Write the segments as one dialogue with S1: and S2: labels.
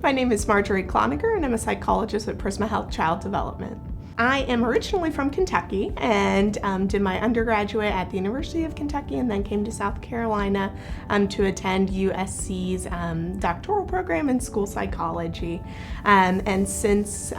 S1: My name is Marjorie Cloninger, and I'm a psychologist at Prisma Health Child Development. I am originally from Kentucky and did my undergraduate at the University of Kentucky and then came to South Carolina to attend USC's doctoral program in school psychology. And since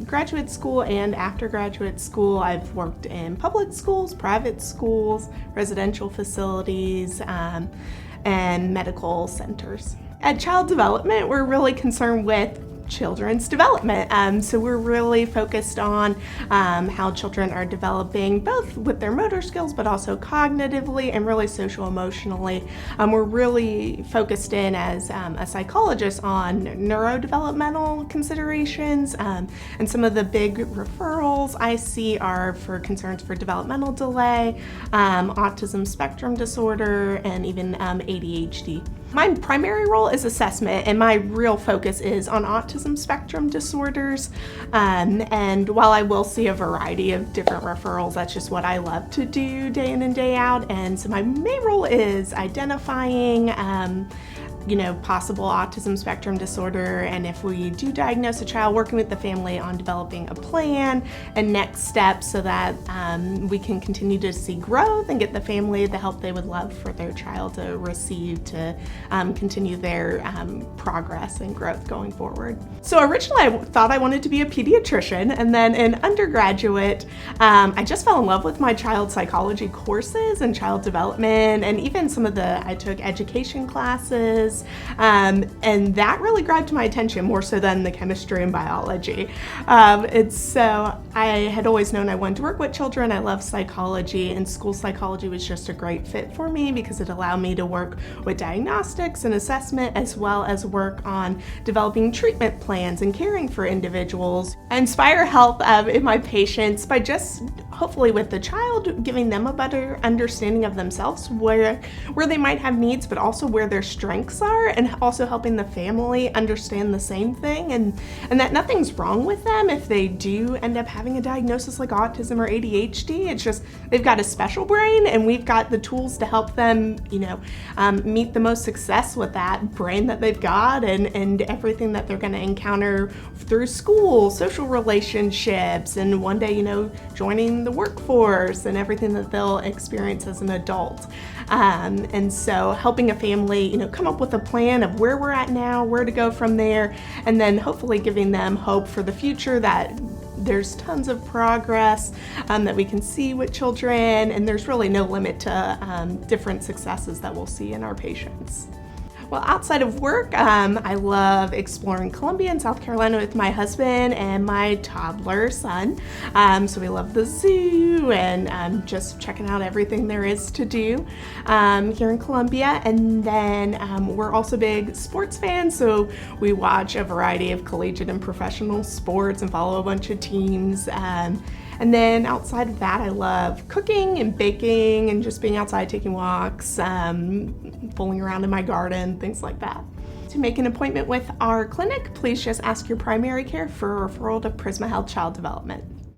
S1: graduate school and after graduate school, I've worked in public schools, private schools, residential facilities, and medical centers. At Child Development, we're really concerned with children's development. So we're really focused on how children are developing both with their motor skills but also cognitively and really social emotionally. We're really focused in as a psychologist on neurodevelopmental considerations, and some of the big referrals I see are for concerns for developmental delay, autism spectrum disorder, and even ADHD. My primary role is assessment, and my real focus is on autism spectrum disorders. And while I will see a variety of different referrals, that's just what I love to do day in and day out. And so my main role is identifying possible autism spectrum disorder, and if we do diagnose a child, working with the family on developing a plan and next steps so that we can continue to see growth and get the family the help they would love for their child to receive to continue their progress and growth going forward. So originally I thought I wanted to be a pediatrician, and then in undergraduate I just fell in love with my child psychology courses and child development, and even I took education classes. And that really grabbed my attention more so than the chemistry and biology. So I had always known I wanted to work with children. I love psychology, and school psychology was just a great fit for me because it allowed me to work with diagnostics and assessment, as well as work on developing treatment plans and caring for individuals. I inspire health in my patients by just hopefully with the child giving them a better understanding of themselves, where they might have needs, but also where their strengths are, and also helping the family understand the same thing, and that nothing's wrong with them if they do end up having a diagnosis like autism or ADHD. It's just they've got a special brain, and we've got the tools to help them meet the most success with that brain that they've got, and everything that they're going to encounter through school, social relationships, and one day joining the workforce, and everything that they'll experience as an adult. And so helping a family come up with a plan of where we're at now, where to go from there, and then hopefully giving them hope for the future, that there's tons of progress that we can see with children, and there's really no limit to different successes that we'll see in our patients. Well, outside of work, I love exploring Columbia and South Carolina with my husband and my toddler son. So we love the zoo and just checking out everything there is to do here in Columbia. And then we're also big sports fans, so we watch a variety of collegiate and professional sports and follow a bunch of teams. And then outside of that, I love cooking and baking and just being outside, taking walks, fooling around in my garden, things like that. To make an appointment with our clinic, please just ask your primary care for a referral to Prisma Health Child Development.